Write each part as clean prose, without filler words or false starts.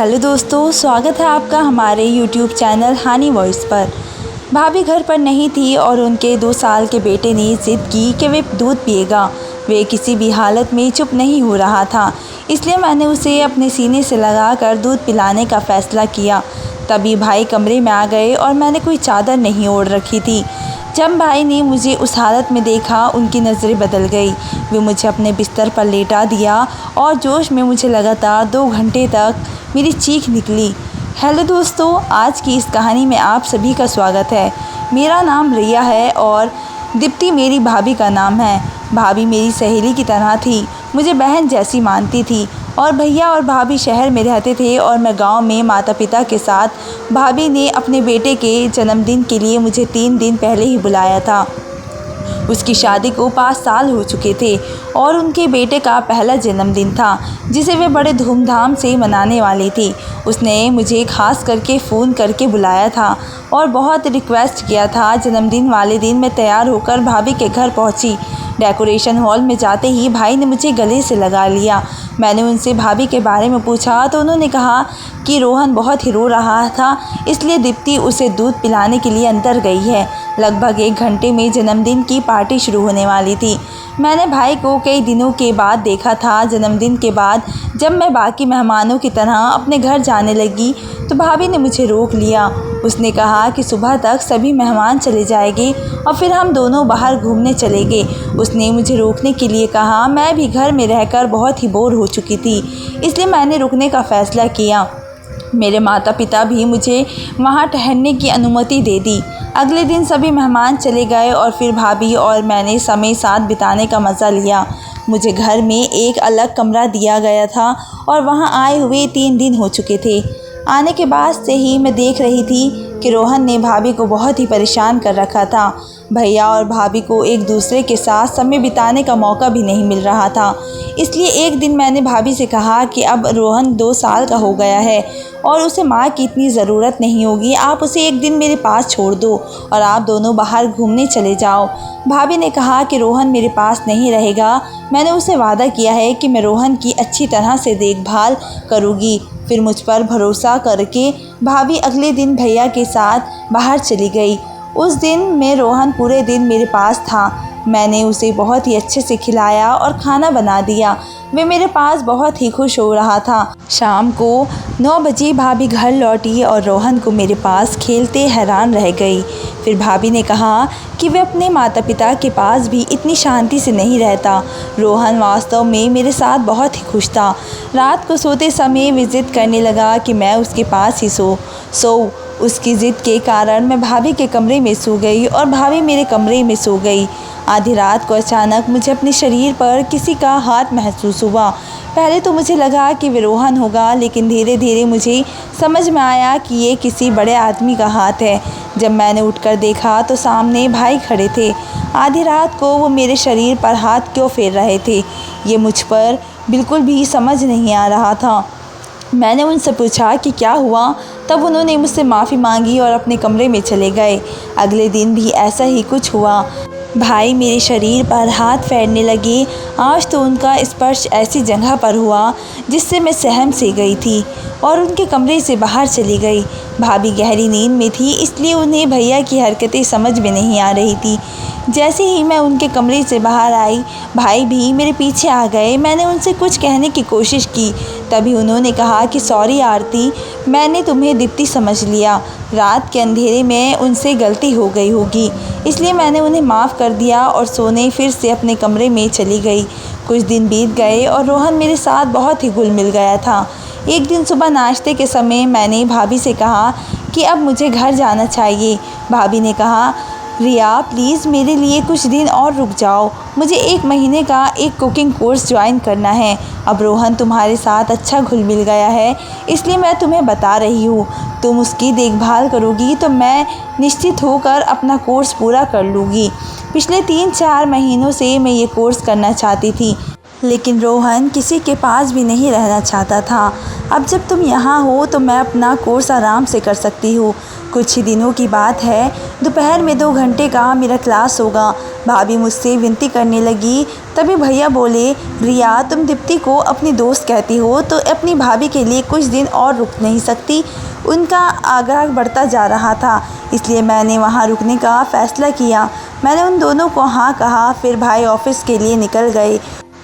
Hello दोस्तों, स्वागत है आपका हमारे यूट्यूब चैनल हानी वॉइस पर। भाभी घर पर नहीं थी और उनके 2 साल के बेटे ने ज़िद की कि वे दूध पिएगा। वे किसी भी हालत में चुप नहीं हो रहा था, इसलिए मैंने उसे अपने सीने से लगाकर दूध पिलाने का फ़ैसला किया। तभी भाई कमरे में आ गए और मैंने कोई चादर नहीं ओढ़ रखी थी। जब भाई ने मुझे उस हालत में देखा, उनकी नज़रें बदल गई। वे मुझे अपने बिस्तर पर लेटा दिया और जोश में मुझे लगातार 2 घंटे तक मेरी चीख निकली। हेलो दोस्तों, आज की इस कहानी में आप सभी का स्वागत है। मेरा नाम रिया है और दीप्ति मेरी भाभी का नाम है। भाभी मेरी सहेली की तरह थी, मुझे बहन जैसी मानती थी और भैया और भाभी शहर में रहते थे और मैं गांव में माता पिता के साथ। भाभी ने अपने बेटे के जन्मदिन के लिए मुझे 3 दिन पहले ही बुलाया था। उसकी शादी को 5 साल हो चुके थे और उनके बेटे का पहला जन्मदिन था, जिसे वे बड़े धूमधाम से मनाने वाली थी। उसने मुझे खास करके फ़ोन करके बुलाया था और बहुत रिक्वेस्ट किया था। जन्मदिन वाले दिन मैं तैयार होकर भाभी के घर पहुंची। डेकोरेशन हॉल में जाते ही भाई ने मुझे गले से लगा लिया। मैंने उनसे भाभी के बारे में पूछा तो उन्होंने कहा कि रोहन बहुत ही रो रहा था, इसलिए दीप्ति उसे दूध पिलाने के लिए अंदर गई है। लगभग 1 घंटे में जन्मदिन की पार्टी शुरू होने वाली थी। मैंने भाई को कई दिनों के बाद देखा था। जन्मदिन के बाद जब मैं बाकी मेहमानों की तरह अपने घर जाने लगी तो भाभी ने मुझे रोक लिया। उसने कहा कि सुबह तक सभी मेहमान चले जाएंगे और फिर हम दोनों बाहर घूमने चलेंगे। उसने मुझे रोकने के लिए कहा। मैं भी घर में रहकर बहुत ही बोर हो चुकी थी, इसलिए मैंने रुकने का फ़ैसला किया। मेरे माता पिता भी मुझे वहाँ ठहरने की अनुमति दे दी। अगले दिन सभी मेहमान चले गए और फिर भाभी और मैंने समय साथ बिताने का मज़ा लिया। मुझे घर में एक अलग कमरा दिया गया था और वहाँ आए हुए 3 दिन हो चुके थे। आने के बाद से ही मैं देख रही थी कि रोहन ने भाभी को बहुत ही परेशान कर रखा था। भैया और भाभी को एक दूसरे के साथ समय बिताने का मौका भी नहीं मिल रहा था। इसलिए एक दिन मैंने भाभी से कहा कि अब रोहन 2 साल का हो गया है और उसे माँ की इतनी ज़रूरत नहीं होगी। आप उसे एक दिन मेरे पास छोड़ दो और आप दोनों बाहर घूमने चले जाओ। भाभी ने कहा कि रोहन मेरे पास नहीं रहेगा। मैंने उसे वादा किया है कि मैं रोहन की अच्छी तरह से देखभाल करूँगी। फिर मुझ पर भरोसा करके भाभी अगले दिन भैया के साथ बाहर चली गई। उस दिन में रोहन पूरे दिन मेरे पास था। मैंने उसे बहुत ही अच्छे से खिलाया और खाना बना दिया। वे मेरे पास बहुत ही खुश हो रहा था। शाम को 9 बजे भाभी घर लौटी और रोहन को मेरे पास खेलते हैरान रह गई। फिर भाभी ने कहा कि वे अपने माता पिता के पास भी इतनी शांति से नहीं रहता। रोहन वास्तव में मेरे साथ बहुत ही खुश था। रात को सोते समय वे ज़िद करने लगा कि मैं उसके पास ही सोऊं। उसकी ज़िद के कारण मैं भाभी के कमरे में सो गई और भाभी मेरे कमरे में सो गई। आधी रात को अचानक मुझे अपने शरीर पर किसी का हाथ महसूस हुआ। पहले तो मुझे लगा कि वे रोहन होगा, लेकिन धीरे धीरे मुझे समझ में आया कि ये किसी बड़े आदमी का हाथ है। जब मैंने उठकर देखा तो सामने भाई खड़े थे। आधी रात को वो मेरे शरीर पर हाथ क्यों फेर रहे थे, ये मुझ पर बिल्कुल भी समझ नहीं आ रहा था। मैंने उनसे पूछा कि क्या हुआ, तब उन्होंने मुझसे माफ़ी मांगी और अपने कमरे में चले गए। अगले दिन भी ऐसा ही कुछ हुआ। भाई मेरे शरीर पर हाथ फेरने लगे। आज तो उनका स्पर्श ऐसी जगह पर हुआ जिससे मैं सहम सी गई थी और उनके कमरे से बाहर चली गई। भाभी गहरी नींद में थी, इसलिए उन्हें भैया की हरकतें समझ में नहीं आ रही थी। जैसे ही मैं उनके कमरे से बाहर आई, भाई भी मेरे पीछे आ गए। मैंने उनसे कुछ कहने की कोशिश की, तभी उन्होंने कहा कि सॉरी आरती, मैंने तुम्हें दीप्ति समझ लिया। रात के अंधेरे में उनसे गलती हो गई होगी, इसलिए मैंने उन्हें माफ़ कर दिया और सोने फिर से अपने कमरे में चली गई। कुछ दिन बीत गए और रोहन मेरे साथ बहुत ही घुल मिल गया था। एक दिन सुबह नाश्ते के समय मैंने भाभी से कहा कि अब मुझे घर जाना चाहिए। भाभी ने कहा, रिया प्लीज़ मेरे लिए कुछ दिन और रुक जाओ, मुझे 1 महीने का एक कुकिंग कोर्स ज्वाइन करना है। अब रोहन तुम्हारे साथ अच्छा घुल मिल गया है, इसलिए मैं तुम्हें बता रही हूँ। तुम उसकी देखभाल करोगी तो मैं निश्चित होकर अपना कोर्स पूरा कर लूँगी। पिछले 3-4 महीनों से मैं ये कोर्स करना चाहती थी, लेकिन रोहन किसी के पास भी नहीं रहना चाहता था। अब जब तुम यहाँ हो तो मैं अपना कोर्स आराम से कर सकती हूँ। कुछ ही दिनों की बात है, दोपहर में 2 घंटे का मेरा क्लास होगा। भाभी मुझसे विनती करने लगी। तभी भैया बोले, रिया तुम दीप्ति को अपनी दोस्त कहती हो तो अपनी भाभी के लिए कुछ दिन और रुक नहीं सकती। उनका आग्रह बढ़ता जा रहा था, इसलिए मैंने वहाँ रुकने का फ़ैसला किया। मैंने उन दोनों को हाँ कहा। फिर भाई ऑफिस के लिए निकल गए।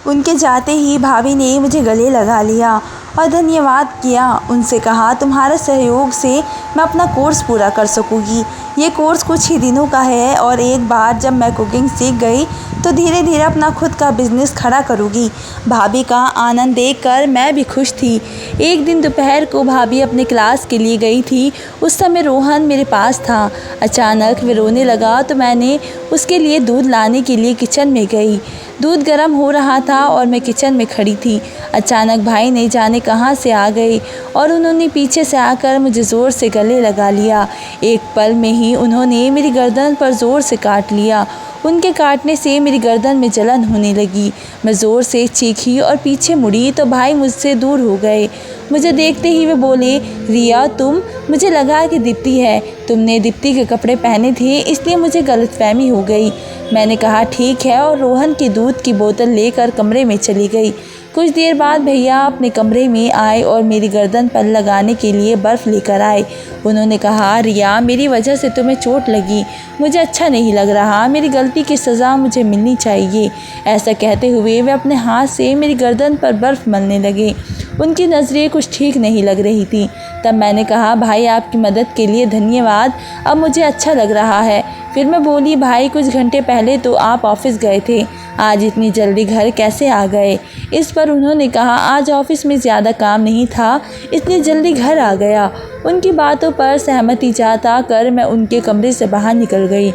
उनके जाते ही भाभी ने मुझे गले लगा लिया और धन्यवाद किया। उनसे कहा, तुम्हारे सहयोग से मैं अपना कोर्स पूरा कर सकूँगी। ये कोर्स कुछ ही दिनों का है और एक बार जब मैं कुकिंग सीख गई तो धीरे धीरे अपना खुद का बिजनेस खड़ा करूँगी। भाभी का आनंद देखकर मैं भी खुश थी। एक दिन दोपहर को भाभी अपने क्लास के लिए गई थी। उस समय रोहन मेरे पास था। अचानक वह रोने लगा तो मैंने उसके लिए दूध लाने के लिए किचन में गई। दूध गर्म हो रहा था और मैं किचन में खड़ी थी। अचानक भाई नहीं जाने कहाँ से आ गए और उन्होंने पीछे से आकर मुझे ज़ोर से गले लगा लिया। एक पल में ही उन्होंने मेरी गर्दन पर ज़ोर से काट लिया। उनके काटने से मेरी गर्दन में जलन होने लगी। मैं ज़ोर से चीखी और पीछे मुड़ी तो भाई मुझसे दूर हो गए। मुझे देखते ही वे बोले, रिया तुम, मुझे लगा कि दीप्ति है। तुमने दीप्ति के कपड़े पहने थे इसलिए मुझे गलतफहमी हो गई। मैंने कहा ठीक है और रोहन की दूध की बोतल लेकर कमरे में चली गई। कुछ देर बाद भैया अपने कमरे में आए और मेरी गर्दन पर लगाने के लिए बर्फ़ लेकर आए। उन्होंने कहा, रिया मेरी वजह से तुम्हें चोट लगी, मुझे अच्छा नहीं लग रहा, मेरी गलती की सज़ा मुझे मिलनी चाहिए। ऐसा कहते हुए वे अपने हाथ से मेरी गर्दन पर बर्फ़ मलने लगे। उनकी नज़रें कुछ ठीक नहीं लग रही थी। तब मैंने कहा, भाई आपकी मदद के लिए धन्यवाद, अब मुझे अच्छा लग रहा है। फिर मैं बोली, भाई कुछ घंटे पहले तो आप ऑफिस गए थे, आज इतनी जल्दी घर कैसे आ गए? इस पर उन्होंने कहा, आज ऑफिस में ज़्यादा काम नहीं था इसलिए जल्दी घर आ गया। उनकी बातों पर सहमति जता कर मैं उनके कमरे से बाहर निकल गई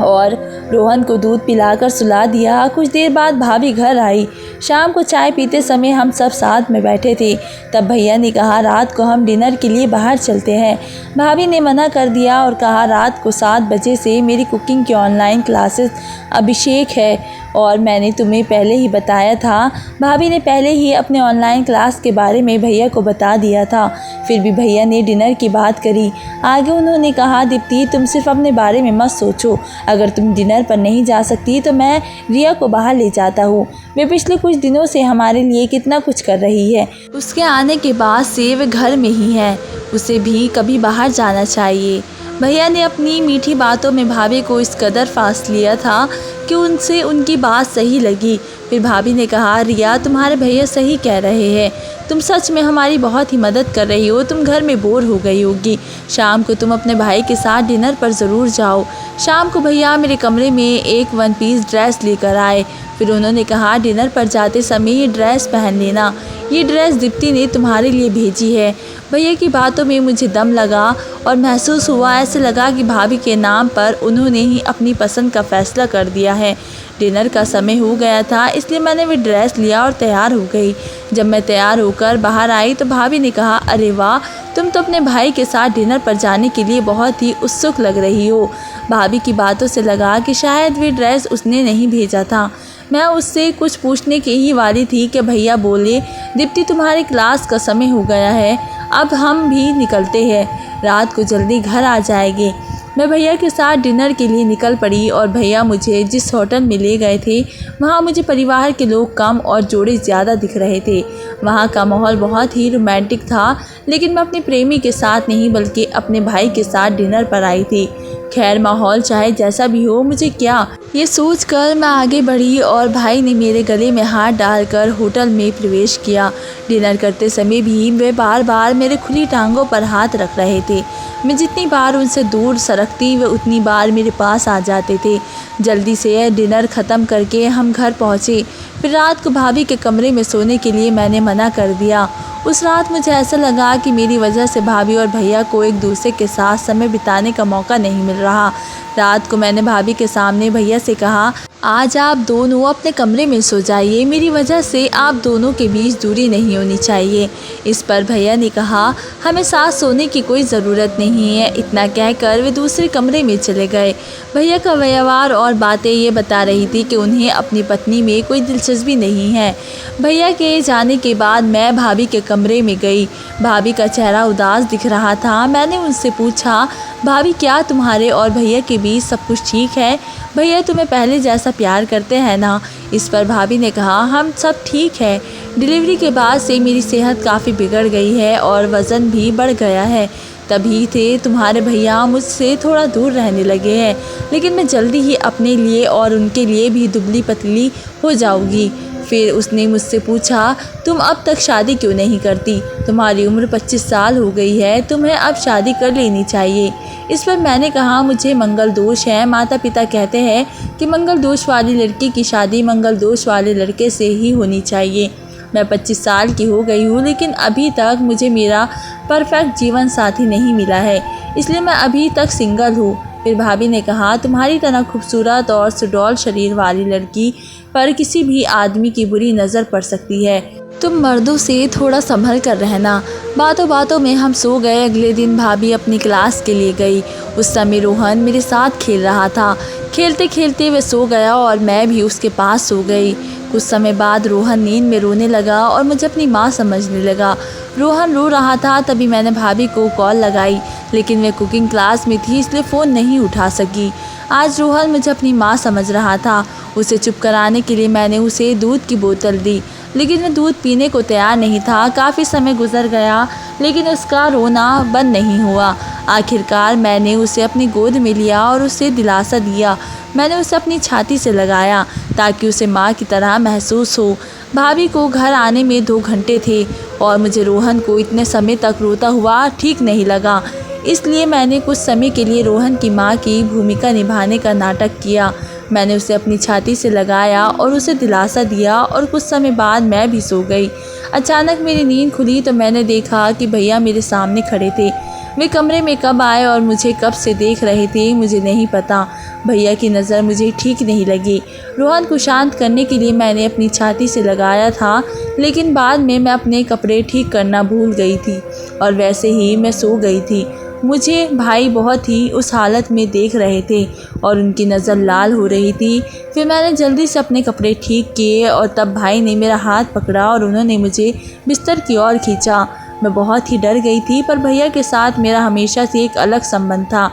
और रोहन को दूध पिलाकर सुला दिया। कुछ देर बाद भाभी घर आई। शाम को चाय पीते समय हम सब साथ में बैठे थे। तब भैया ने कहा, रात को हम डिनर के लिए बाहर चलते हैं। भाभी ने मना कर दिया और कहा, रात को 7 बजे से मेरी कुकिंग की ऑनलाइन क्लासेस अभिषेक है और मैंने तुम्हें पहले ही बताया था। भाभी ने पहले ही अपने ऑनलाइन क्लास के बारे में भैया को बता दिया था। फिर भी भैया ने डिनर की बात करी। आगे उन्होंने कहा, दीप्ति तुम सिर्फ अपने बारे में मत सोचो, अगर तुम डिनर पर नहीं जा सकती तो मैं रिया को बाहर ले जाता हूँ। वे पिछले कुछ दिनों से हमारे लिए कितना कुछ कर रही है। उसके आने के बाद से वे घर में ही है, उसे भी कभी बाहर जाना चाहिए। भैया ने अपनी मीठी बातों में भाभी को इस कदर फांस लिया था कि उनसे उनकी बात सही लगी। फिर भाभी ने कहा, रिया तुम्हारे भैया सही कह रहे हैं, तुम सच में हमारी बहुत ही मदद कर रही हो। तुम घर में बोर हो गई होगी, शाम को तुम अपने भाई के साथ डिनर पर ज़रूर जाओ। शाम को भैया मेरे कमरे में एक 1 पीस ड्रेस लेकर आए। फिर उन्होंने कहा, डिनर पर जाते समय ये ड्रेस पहन लेना, ये ड्रेस दीप्ति ने तुम्हारे लिए भेजी है। भैया की बातों में मुझे दम लगा और महसूस हुआ, ऐसे लगा कि भाभी के नाम पर उन्होंने ही अपनी पसंद का फ़ैसला कर दिया है। डिनर का समय हो गया था इसलिए मैंने वो ड्रेस लिया और तैयार हो गई। जब मैं तैयार होकर बाहर आई तो भाभी ने कहा, अरे वाह, तुम तो अपने भाई के साथ डिनर पर जाने के लिए बहुत ही उत्सुक लग रही हो। भाभी की बातों से लगा कि शायद वे ड्रेस उसने नहीं भेजा था। मैं उससे कुछ पूछने की ही वाली थी कि भैया बोले, दीप्ति तुम्हारे क्लास का समय हो गया है, अब हम भी निकलते हैं, रात को जल्दी घर आ जाएंगे। मैं भैया के साथ डिनर के लिए निकल पड़ी और भैया मुझे जिस होटल में ले गए थे वहाँ मुझे परिवार के लोग कम और जोड़े ज़्यादा दिख रहे थे। वहाँ का माहौल बहुत ही रोमांटिक था, लेकिन मैं अपने प्रेमी के साथ नहीं बल्कि अपने भाई के साथ डिनर पर आई थी। खैर माहौल चाहे जैसा भी हो, मुझे क्या, ये सोचकर मैं आगे बढ़ी और भाई ने मेरे गले में हाथ डालकर होटल में प्रवेश किया। डिनर करते समय भी वे बार बार मेरे खुली टांगों पर हाथ रख रहे थे। मैं जितनी बार उनसे दूर सरकती वे उतनी बार मेरे पास आ जाते थे। जल्दी से डिनर ख़त्म करके हम घर पहुँचे। फिर रात को भाभी के कमरे में सोने के लिए मैंने मना कर दिया। उस रात मुझे ऐसा लगा कि मेरी वजह से भाभी और भैया को एक दूसरे के साथ समय बिताने का मौका नहीं मिल रहा। रात को मैंने भाभी के सामने भैया से कहा, आज आप दोनों अपने कमरे में सो जाइए, मेरी वजह से आप दोनों के बीच दूरी नहीं होनी चाहिए। इस पर भैया ने कहा, हमें साथ सोने की कोई ज़रूरत नहीं है। इतना कहकर वे दूसरे कमरे में चले गए। भैया का व्यवहार और बातें ये बता रही थी कि उन्हें अपनी पत्नी में कोई दिलचस्पी नहीं है। भैया के जाने के बाद मैं भाभी के कमरे में गई। भाभी का चेहरा उदास दिख रहा था। मैंने उनसे पूछा, भाभी क्या तुम्हारे और भैया के बीच सब कुछ ठीक है? भैया तुम्हें पहले जैसा प्यार करते हैं ना? इस पर भाभी ने कहा, हम सब ठीक है। डिलीवरी के बाद से मेरी सेहत काफ़ी बिगड़ गई है और वज़न भी बढ़ गया है। तभी थे तुम्हारे भैया मुझसे थोड़ा दूर रहने लगे हैं, लेकिन मैं जल्दी ही अपने लिए और उनके लिए भी दुबली पतली हो जाऊंगी। फिर उसने मुझसे पूछा, तुम अब तक शादी क्यों नहीं करती? तुम्हारी उम्र 25 साल हो गई है, तुम्हें अब शादी कर लेनी चाहिए। इस पर मैंने कहा, मुझे मंगल दोष है। माता पिता कहते हैं कि मंगल दोष वाली लड़की की शादी मंगल दोष वाले लड़के से ही होनी चाहिए। मैं 25 साल की हो गई हूँ, लेकिन अभी तक मुझे मेरा परफेक्ट जीवन साथी नहीं मिला है, इसलिए मैं अभी तक सिंगल हूँ। फिर भाभी ने कहा, तुम्हारी तरह खूबसूरत और सुडौल शरीर वाली लड़की पर किसी भी आदमी की बुरी नज़र पड़ सकती है। तुम मर्दों से थोड़ा संभल कर रहना। बातों बातों में हम सो गए। अगले दिन भाभी अपनी क्लास के लिए गई। उस समय रोहन मेरे साथ खेल रहा था। खेलते खेलते वह सो गया और मैं भी उसके पास सो गई। कुछ समय बाद रोहन नींद में रोने लगा और मुझे अपनी माँ समझने लगा। रोहन रो रहा था, तभी मैंने भाभी को कॉल लगाई, लेकिन वह कुकिंग क्लास में थी, इसलिए फ़ोन नहीं उठा सकी। आज रोहन मुझे अपनी माँ समझ रहा था। उसे चुप कराने के लिए मैंने उसे दूध की बोतल दी, लेकिन वह दूध पीने को तैयार नहीं था। काफ़ी समय गुजर गया, लेकिन उसका रोना बंद नहीं हुआ। आखिरकार मैंने उसे अपनी गोद में लिया और उसे दिलासा दिया। मैंने उसे अपनी छाती से लगाया ताकि उसे माँ की तरह महसूस हो। भाभी को घर आने में 2 घंटे थे और मुझे रोहन को इतने समय तक रोता हुआ ठीक नहीं लगा, इसलिए मैंने कुछ समय के लिए रोहन की माँ की भूमिका निभाने का नाटक किया। मैंने उसे अपनी छाती से लगाया और उसे दिलासा दिया और कुछ समय बाद मैं भी सो गई। अचानक मेरी नींद खुली तो मैंने देखा कि भैया मेरे सामने खड़े थे। वे कमरे में कब आए और मुझे कब से देख रहे थे मुझे नहीं पता। भैया की नज़र मुझे ठीक नहीं लगी। रोहन को शांत करने के लिए मैंने अपनी छाती से लगाया था, लेकिन बाद में मैं अपने कपड़े ठीक करना भूल गई थी और वैसे ही मैं सो गई थी। मुझे भाई बहुत ही उस हालत में देख रहे थे और उनकी नज़र लाल हो रही थी। फिर मैंने जल्दी से अपने कपड़े ठीक किए और तब भाई ने मेरा हाथ पकड़ा और उन्होंने मुझे बिस्तर की ओर खींचा। मैं बहुत ही डर गई थी, पर भैया के साथ मेरा हमेशा से एक अलग संबंध था।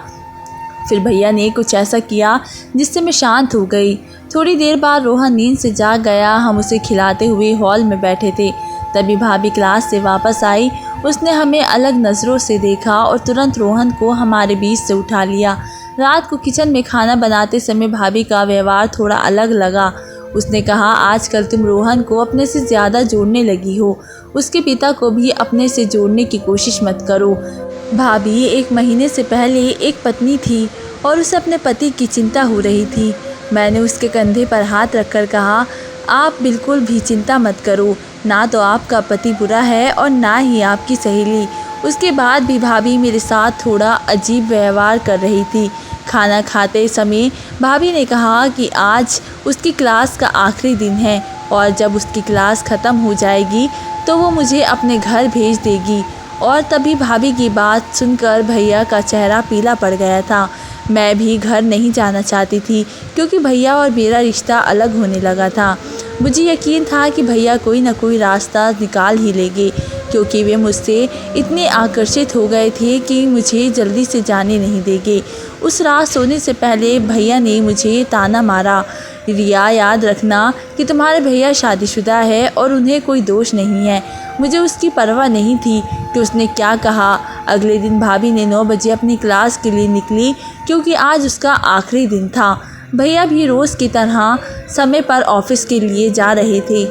फिर भैया ने कुछ ऐसा किया जिससे मैं शांत हो गई। थोड़ी देर बाद रोहन नींद से जाग गया। हम उसे खिलाते हुए हॉल में बैठे थे। तभी भाभी क्लास से वापस आई। उसने हमें अलग नज़रों से देखा और तुरंत रोहन को हमारे बीच से उठा लिया। रात को किचन में खाना बनाते समय भाभी का व्यवहार थोड़ा अलग लगा। उसने कहा, आजकल तुम रोहन को अपने से ज़्यादा जोड़ने लगी हो। उसके पिता को भी अपने से जोड़ने की कोशिश मत करो। भाभी 1 महीने से पहले एक पत्नी थी और उसे अपने पति की चिंता हो रही थी। मैंने उसके कंधे पर हाथ रखकर कहा, आप बिल्कुल भी चिंता मत करो। ना तो आपका पति बुरा है और ना ही आपकी सहेली। उसके बाद भी भाभी मेरे साथ थोड़ा अजीब व्यवहार कर रही थी। खाना खाते समय भाभी ने कहा कि आज उसकी क्लास का आखिरी दिन है और जब उसकी क्लास ख़त्म हो जाएगी तो वो मुझे अपने घर भेज देगी। और तभी भाभी की बात सुनकर भैया का चेहरा पीला पड़ गया था। मैं भी घर नहीं जाना चाहती थी क्योंकि भैया और मेरा रिश्ता अलग होने लगा था। मुझे यकीन था कि भैया कोई ना कोई रास्ता निकाल ही लेंगे, क्योंकि वे मुझसे इतने आकर्षित हो गए थे कि मुझे जल्दी से जाने नहीं देंगे। उस रात सोने से पहले भैया ने मुझे ताना मारा, रिया याद रखना कि तुम्हारे भैया शादीशुदा है और उन्हें कोई दोष नहीं है। मुझे उसकी परवाह नहीं थी कि उसने क्या कहा। अगले दिन भाभी ने 9 बजे अपनी क्लास के लिए निकली क्योंकि आज उसका आखिरी दिन था। भैया भी रोज़ की तरह समय पर ऑफिस के लिए जा रहे थे।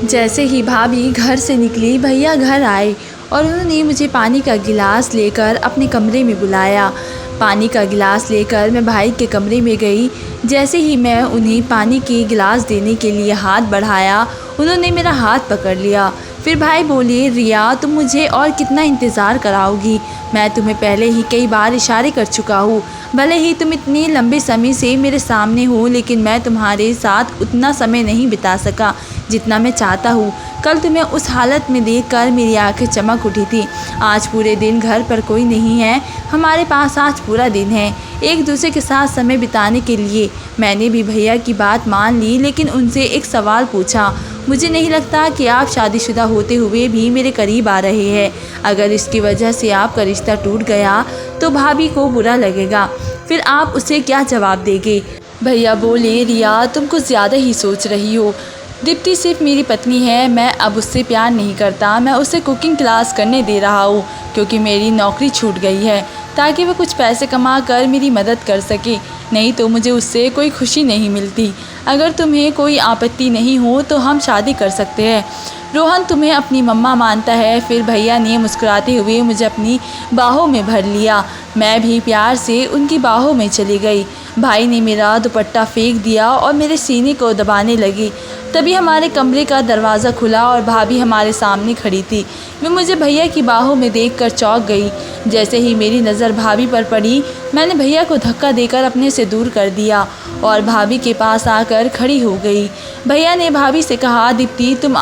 जैसे ही भाभी घर से निकली भैया घर आए और उन्होंने मुझे पानी का गिलास लेकर अपने कमरे में बुलाया। पानी का गिलास लेकर मैं भाई के कमरे में गई। जैसे ही मैं उन्हें पानी के गिलास देने के लिए हाथ बढ़ाया, उन्होंने मेरा हाथ पकड़ लिया। फिर भाई बोले, रिया तुम मुझे और कितना इंतज़ार कराओगी? मैं तुम्हें पहले ही कई बार इशारे कर चुका हूँ। भले ही तुम इतने लंबे समय से मेरे सामने हो, लेकिन मैं तुम्हारे साथ उतना समय नहीं बिता सका जितना मैं चाहता हूँ। कल तुम्हें उस हालत में देखकर मेरी आंखें चमक उठी थी। आज पूरे दिन घर पर कोई नहीं है, हमारे पास आज पूरा दिन है एक दूसरे के साथ समय बिताने के लिए। मैंने भी भैया की बात मान ली, लेकिन उनसे एक सवाल पूछा। मुझे नहीं लगता कि आप शादीशुदा होते हुए भी मेरे करीब आ रहे हैं। अगर इसकी वजह से आपका रिश्ता टूट गया तो भाभी को बुरा लगेगा, फिर आप उसे क्या जवाब देंगे? भैया बोले, रिया तुम कुछ ज़्यादा ही सोच रही हो। दीप्ति सिर्फ मेरी पत्नी है, मैं अब उससे प्यार नहीं करता। मैं उसे कुकिंग क्लास करने दे रहा हूँ क्योंकि मेरी नौकरी छूट गई है, ताकि वह कुछ पैसे कमा कर मेरी मदद कर सके। नहीं तो मुझे उससे कोई खुशी नहीं मिलती। अगर तुम्हें कोई आपत्ति नहीं हो तो हम शादी कर सकते हैं। रोहन तुम्हें अपनी मम्मा मानता है। फिर भैया ने मुस्कुराते हुए मुझे अपनी बाहों में भर लिया। मैं भी प्यार से उनकी बाहों में चली गई। भाई ने मेरा दुपट्टा फेंक दिया और मेरे सीने को दबाने लगी। तभी हमारे कमरे का दरवाज़ा खुला और भाभी हमारे सामने खड़ी थी। मैं मुझे भैया की बाहों में देखकर चौंक गई। जैसे ही मेरी नज़र भाभी पर पड़ी, मैंने भैया को धक्का देकर अपने से दूर कर दिया और भाभी के पास आकर खड़ी हो गई। भैया ने भाभी से कहा, दीप्ति तुम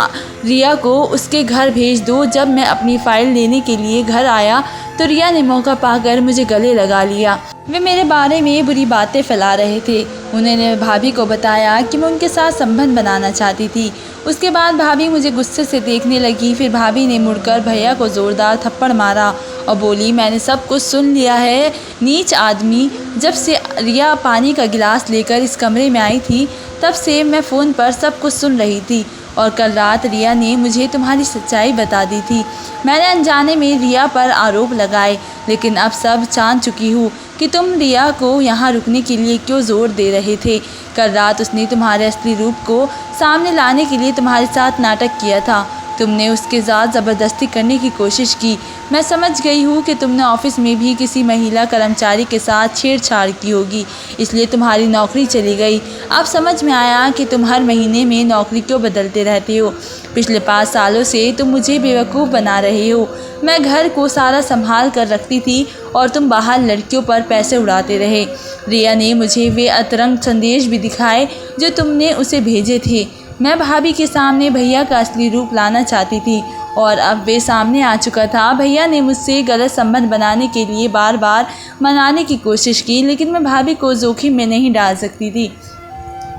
रिया को उसके घर भेज दो। जब मैं अपनी फ़ाइल लेने के लिए घर आया तो रिया ने मौका पाकर मुझे गले लगा लिया। वे मेरे बारे में बुरी बातें फैला रहे थे। उन्होंने भाभी को बताया कि मैं उनके साथ संबंध बनाना चाहती थी। उसके बाद भाभी मुझे गुस्से से देखने लगी। फिर भाभी ने मुड़कर भैया को ज़ोरदार थप्पड़ मारा और बोली, मैंने सब कुछ सुन लिया है नीच आदमी। जब से रिया पानी का गिलास लेकर इस कमरे में आई थी, तब से मैं फ़ोन पर सब कुछ सुन रही थी और कल रात रिया ने मुझे तुम्हारी सच्चाई बता दी थी। मैंने अनजाने में रिया पर आरोप लगाए, लेकिन अब सब जान चुकी हूँ कि तुम रिया को यहाँ रुकने के लिए क्यों ज़ोर दे रहे थे। कल रात उसने तुम्हारे असली रूप को सामने लाने के लिए तुम्हारे साथ नाटक किया था। तुमने उसके साथ ज़बरदस्ती करने की कोशिश की। मैं समझ गई हूँ कि तुमने ऑफिस में भी किसी महिला कर्मचारी के साथ छेड़छाड़ की होगी, इसलिए तुम्हारी नौकरी चली गई। अब समझ में आया कि तुम हर महीने में नौकरी क्यों बदलते रहते हो। पिछले 5 सालों से तुम मुझे बेवकूफ़ बना रहे हो। मैं घर को सारा संभाल कर रखती थी और तुम बाहर लड़कियों पर पैसे उड़ाते रहे। रिया ने मुझे वे अतरंग संदेश भी दिखाए जो तुमने उसे भेजे थे। मैं भाभी के सामने भैया का असली रूप लाना चाहती थी और अब वे सामने आ चुका था। भैया ने मुझसे गलत संबंध बनाने के लिए बार बार मनाने की कोशिश की, लेकिन मैं भाभी को जोखिम में नहीं डाल सकती थी।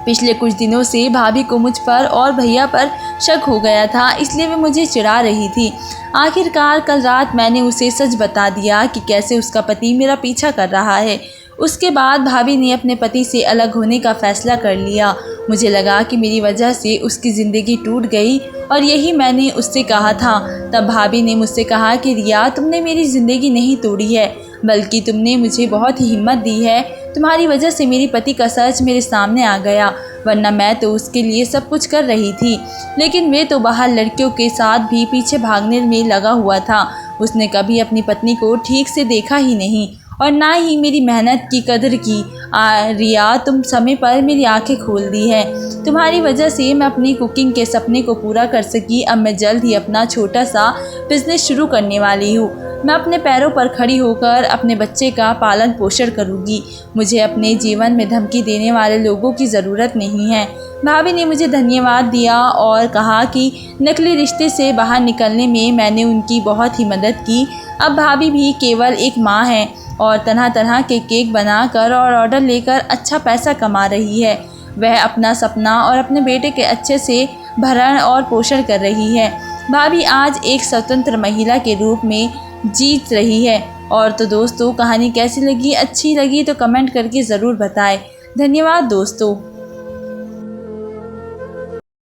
पिछले कुछ दिनों से भाभी को मुझ पर और भैया पर शक हो गया था, इसलिए वे मुझे चिढ़ा रही थी। आखिरकार कल रात मैंने उसे सच बता दिया कि कैसे उसका पति मेरा पीछा कर रहा है। उसके बाद भाभी ने अपने पति से अलग होने का फ़ैसला कर लिया। मुझे लगा कि मेरी वजह से उसकी ज़िंदगी टूट गई और यही मैंने उससे कहा था। तब भाभी ने मुझसे कहा कि रिया तुमने मेरी ज़िंदगी नहीं तोड़ी है, बल्कि तुमने मुझे बहुत ही हिम्मत दी है। तुम्हारी वजह से मेरे पति का सच मेरे सामने आ गया, वरना मैं तो उसके लिए सब कुछ कर रही थी। लेकिन वे तो बाहर लड़कियों के साथ भी पीछे भागने में लगा हुआ था। उसने कभी अपनी पत्नी को ठीक से देखा ही नहीं और ना ही मेरी मेहनत की कदर की। रिया तुम समय पर मेरी आंखें खोल दी है। तुम्हारी वजह से मैं अपनी कुकिंग के सपने को पूरा कर सकी। अब मैं जल्द ही अपना छोटा सा बिजनेस शुरू करने वाली हूँ। मैं अपने पैरों पर खड़ी होकर अपने बच्चे का पालन पोषण करूँगी। मुझे अपने जीवन में धमकी देने वाले लोगों की ज़रूरत नहीं है। भाभी ने मुझे धन्यवाद दिया और कहा कि नकली रिश्ते से बाहर निकलने में मैंने उनकी बहुत ही मदद की। अब भाभी भी केवल एक माँ है और तरह तरह के केक बनाकर और ऑर्डर लेकर अच्छा पैसा कमा रही है। वह अपना सपना और अपने बेटे के अच्छे से भरण और पोषण कर रही है। भाभी आज एक स्वतंत्र महिला के रूप में जीत रही है। और तो दोस्तों, कहानी कैसी लगी? अच्छी लगी तो कमेंट करके ज़रूर बताएं। धन्यवाद दोस्तों।